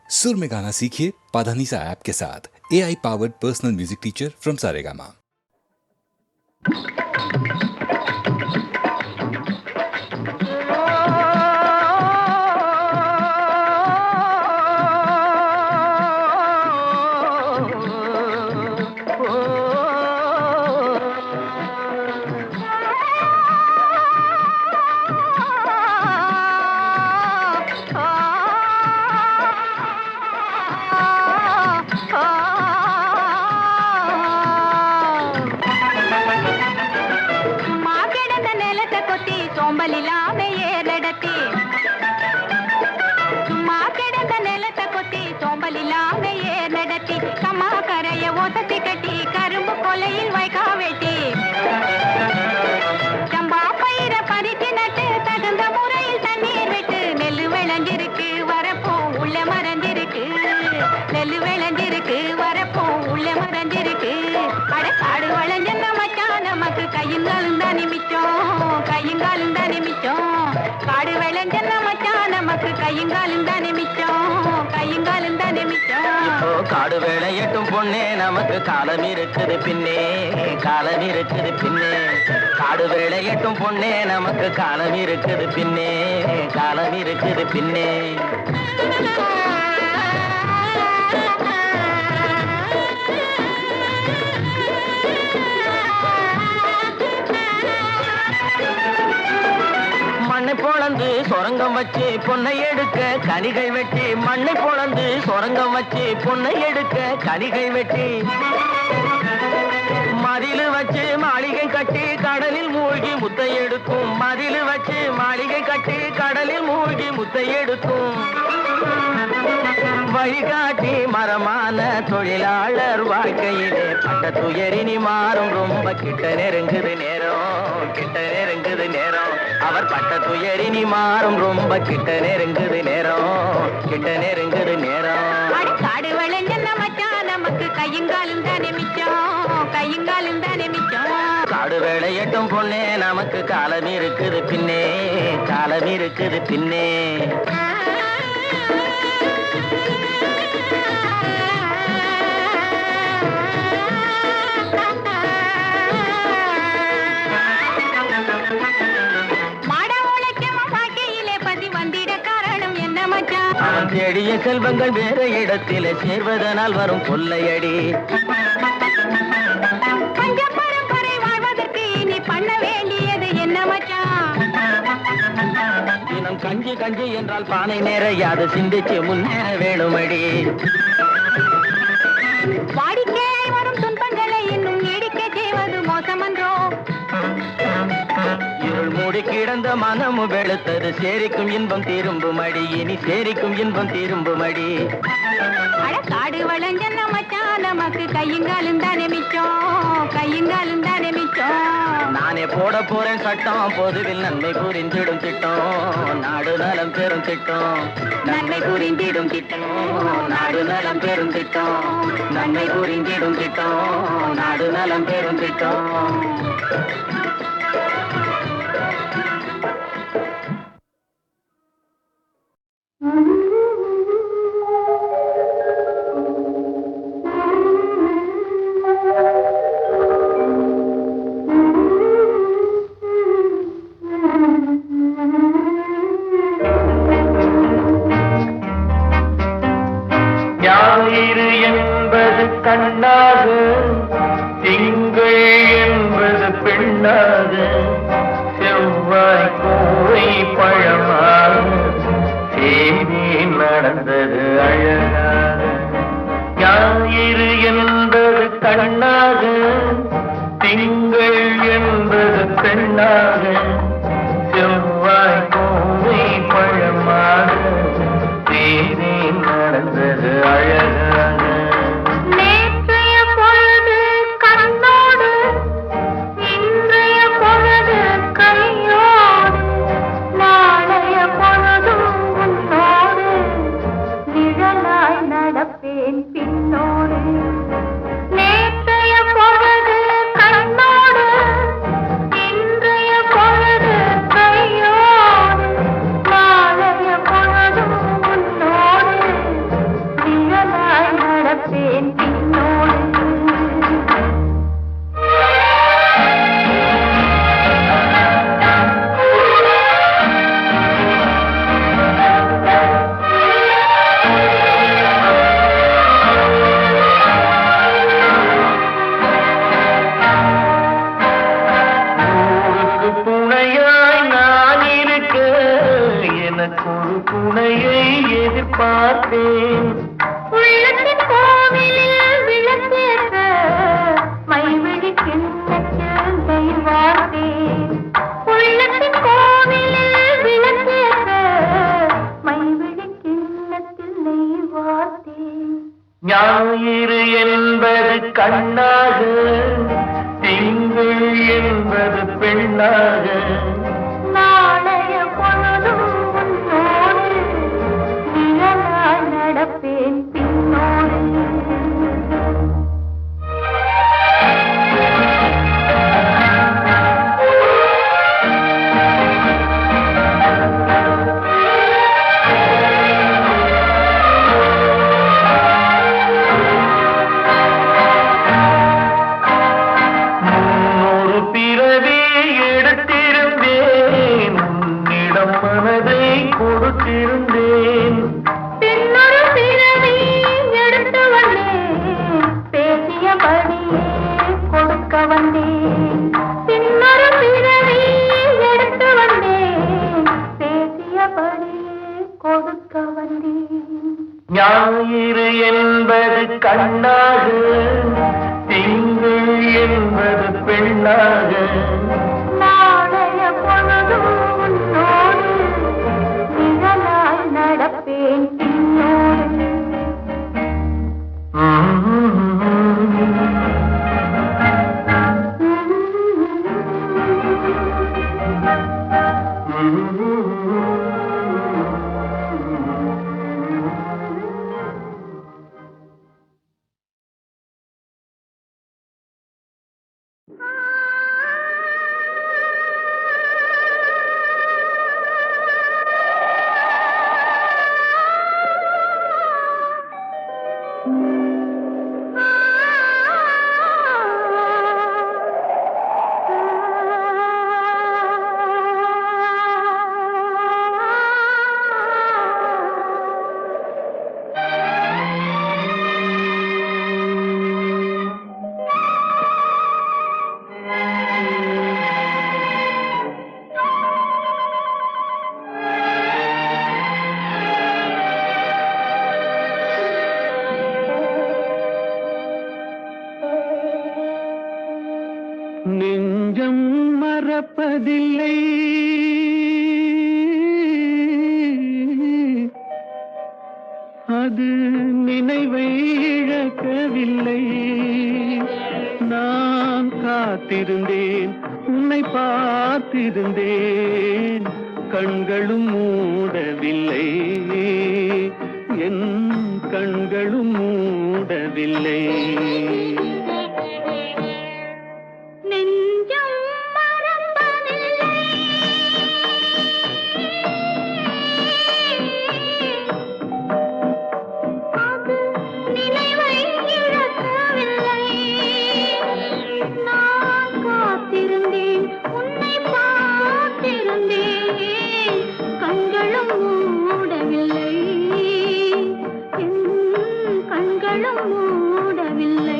सुर में गाना सीखिए पाधानीसा ऐप के साथ। AI powered personal music teacher from Saregama. காடு வேளையட்டும் பொண்ணே நமக்கு காலம் இருக்குது பின்னே காலம் இருக்குது பின்னே காடு வேளையட்டும் பொண்ணே நமக்கு காலம் இருக்குது பின்னே காலம் இருக்குது பின்னே மண்ணை பொளந்து சொரங்கம் வச்சு பொன்னை எடுக்க கனிகள் வெட்டி மண்ணை பொளந்து சொரங்கம் வச்சு பொன்னை எடுக்க கனிகள் வெட்டி மதிலு வச்சு மாளிகை கட்டி கடலில் மூழ்கி முத்தை எடுக்கும் மதிலு வச்சு மாளிகை கட்டி கடலில் மூழ்கி முத்தை எடுக்கும் வழிகாட்டி மரமான தொழிலாளர் வாழ்க்கையிலே பட்ட துயரினி மாறும் ரொம்ப கிட்ட நெருங்குது நேரம் கிட்ட நெருங்குது நேரம் அவர் பட்ட துயரினி மாறும் ரொம்ப கிட்ட நெருங்குது நேரம் கிட்ட நெருங்குது நேரம் காடு வளைஞ்ச மச்சான் நமக்கு கையுங்காலும் தானே மிச்சம் கையுங்காலும் தானே மிச்சம் காடு வேளையட்டும் பொண்ணே நமக்கு காலம் இருக்குது பின்னே காலம் இருக்குது பின்னே தேடிய செல்வங்கள் வேற இடத்திலே சேர்வதனால் வரும் கொள்ளையடி பஞ்ச பரம்பரை வாழ்வதற்கு இனி பண்ண வேண்டியது என்ன மச்சான் தினம் கஞ்சி கஞ்சி என்றால் பானை நிறையாது சிந்திச்சு முன்னேற வேணுமடி வாடிக்கையாய் வரும் துன்பங்களை இன்னும் நீடிக்க செய்வது மோசமன்றோ இருள் மூடி கிடந்த மனமு வெளுத்தது சேரிக்கும் இன்பம் திரும்பும் அடி இனி சேரிக்கும் இன்பம் திரும்பும் அடி காடு வளைஞ்ச மச்சான் நமக்கு கையுங்காலும் தானே மிச்சம் கையுங்காலும் தானே மிச்சம் நானே போட போறேன் சட்டம் பொதுவில் நன்மை புரிந்திடும் திட்டம் நாடு நலம் பெறும் திட்டம் நன்மை புரிந்திடும் திட்டம் நாடு நலம் பெறும் திட்டம் நன்மை புரிந்திடும் திட்டம் நாடு நலம் பெறும் திட்டம் கண்ணாக திங்கள் என்பது பெண்ணாக செவ்வாய் கோவை பழமாக சேமி நடந்தது அழகாக ஞாயிறு என்பது கண்ணாக திங்கள் என்பது பெண்ணாக செவ்வாய் கோவை பழமாக சேமி நடந்தது அழகாக பார்த்தேன். உள்ளத்தின் கோவிலில் விளக்கேற்ற மைவிழி கிண்ணத்தில் நெய் வார்த்தேன். உள்ளத்தின் கோவிலில் விளக்கேற்ற மைவிழி கிண்ணத்தில் நெய் வார்த்தேன். ஞாயிறு என்பது கண்ணாக, திங்கள் என்பது பெண்ணாக, நாளைய பொழுதும் உன்னோடு நிழலாய் நடப்பேன் பின்னோடு. ஒரு பிறவி எடுத்திருந்தேன், உன்னிடம் மனதை கொடுத்திருந்தேன். பின்னொரு பிறவி எடுத்து வந்தேன், பேசியபடியே கொடுக்க வந்தேன். பின்னொரு பிறவி எடுத்து வந்தேன், பேசியபடியே கொடுக்க வந்தேன். ஞாயிறு என்பது கண்ணாக, திங்கள் என்பது பெண்ணாக, நாளைய பொழுதும் உன்னோடு நிழலாய் நடப்பேன் பின்னோடு. நெஞ்சம் மறப்பதில்லை, அது நினைவை இழக்கவில்லை. நான் காத்திருந்தேன், உன்னை பார்த்திருந்தேன், கண்களும் மூடவில்லை, என் கண்களும் மூடவில்லை. நெஞ்சம் மறப்பதில்லை, அது நினைவை இழக்கவில்லை. நான் காத்திருந்தேன், உன்னை பார்த்திருந்தேன், கண்களும் மூடவில்லை, என் கண்களும் மூடவில்லை.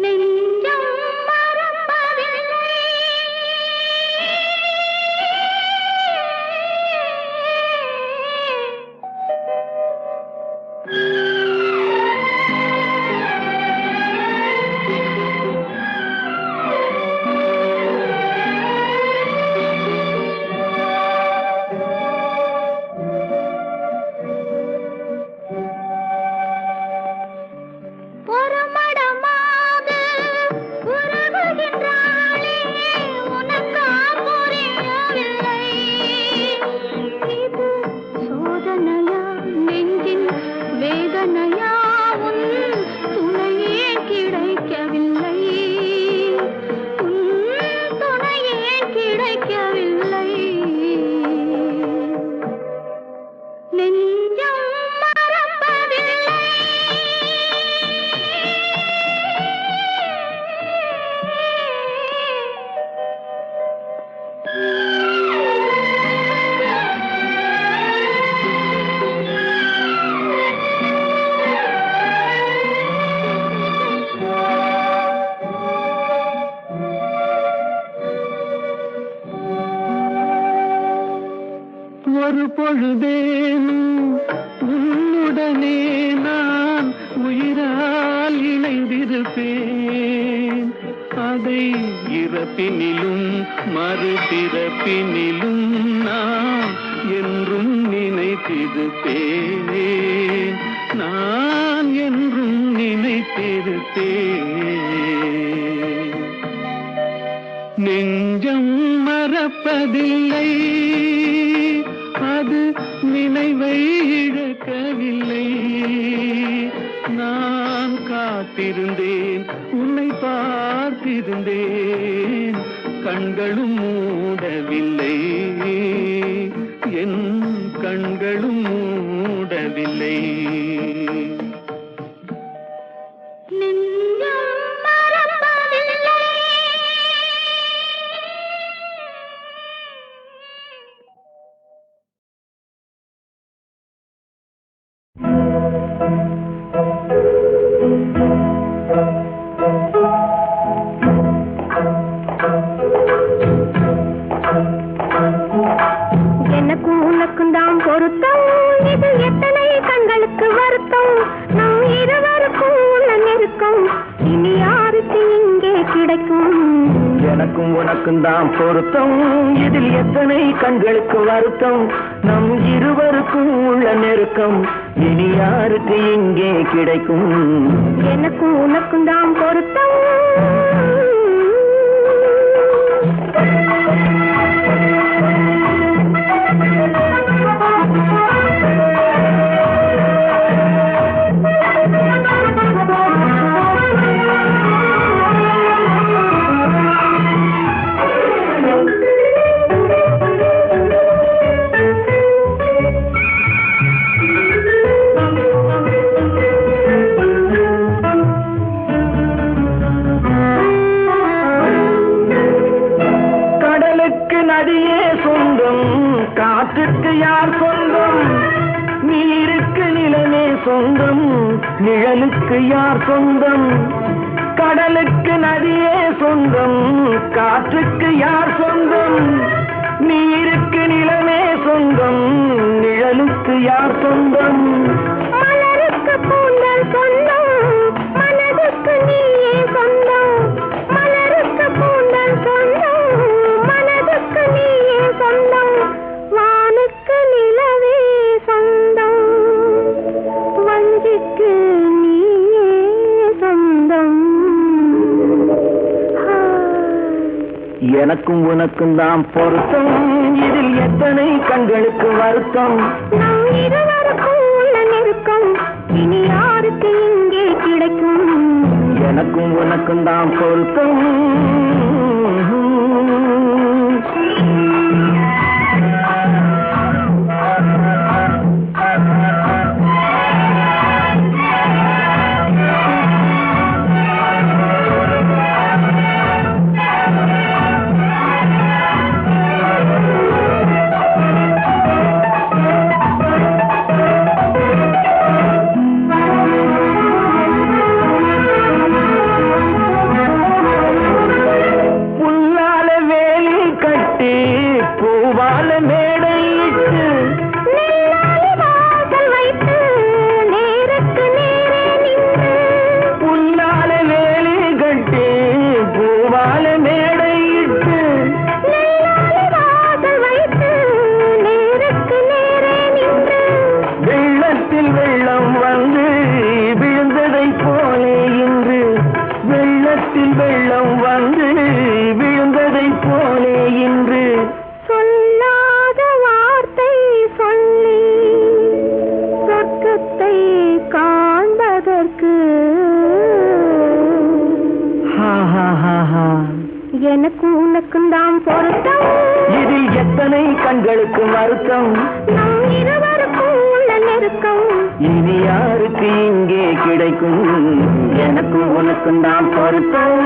நெஞ்சம் மறப்பதில்லை. ஒரு மடமாக உறவுகின்றாளே, உனக்கா புரியவில்லை? இது சோதனையா, நெஞ்சின் வேதனையா, உன் துணையே கிடைக்கவில்லை, உன் துணையே கிடைக்கவில்லை. நெஞ்சம் மறப்பதில்லை. ஒரு பொழுது பொழுதேனும் உன்னுடனே நான் உயிரால் இணைந்திருப்பேன். அதை இறப்பினிலும் மறுபிறப்பினிலும் நான் என்றும் நினைத்திருப்பேன். நான் என்றும் நினைத்திருப்பேன். நெஞ்சம் மறப்பதில்லை, அது நினைவை இழக்கவில்லை. நான் காத்திருந்தேன், உன்னை பார்த்திருந்தேன், கண்களும் மூடவில்லை, என் கண்களும் மூடவில்லை. எனக்கும் உனக்கும் தான் பொருத்தம், இது எத்தனை கண்களுக்கு வருத்தம். நம் இருவருக்கும் உள்ள நெருக்கம் இனி யாருக்கு இங்கே கிடைக்கும். எனக்கும் உனக்கும் தான் பொருத்தம், இதில் எத்தனை கண்களுக்கு வருத்தம். நம் இருவருக்கும் உள்ள நெருக்கம் இனி யாருக்கு இங்கே கிடைக்கும். எனக்கும் உனக்கும் தான் பொருத்தம். நதியே சொந்தம், காற்றுக்கு யார் சொந்தம். நீருக்கு நிலமே சொந்தம், நிழலுக்கு யார் சொந்தம். கடலுக்கு நதியே சொந்தம், காற்றுக்கு யார் சொந்தம். நீருக்கு நிலமே சொந்தம், நிழலுக்கு யார் சொந்தம். மலருக்கு பூந்தல் சொந்தம், மனதுக்கு நீயே சொந்தம். மலருக்கு பூந்தல் சொந்தம், மனதுக்கு நீயே சொந்தம். வானுக்கு நிலவே சொந்தம், வஞ்சிக்கு நீயே சொந்தம். எனக்கும் உனக்கும் தான் பொருத்தம், இதில் எத்தனை கண்களுக்கு வருத்தம். நம் இருவருக்கும் உள்ள நெருக்கம் இனி யாருக்கு இங்கே கிடைக்கும். எனக்கும் உனக்கும் தான் பொருத்தம். பூவால மேடையிட்டு வாசல் வைத்து நேருக்கு நேரே நின்று. புல்லால வேலி கட்டி பூவால மேடையிட்டு வாசல் வைத்து நேருக்கு நேரே நின்று. வெள்ளத்தில் வெள்ளம் வந்து விழுந்ததை போலே இன்று. வெள்ளத்தில் வெள்ளம் வந்து விழுந்ததை போலே இன்று. சொல்லாத வார்த்தை சொல்லி சொர்க்கத்தை காண்பதற்கு எனக்கும் உனக்கும் தான் பொருத்தம். இதில் எத்தனை கண்களுக்கு வருத்தம். நம் இருவருக்கும் உள்ள நெருக்கம் இனி யாருக்கு இங்கே கிடைக்கும். எனக்கும் உனக்கும் தான் பொருத்தம்.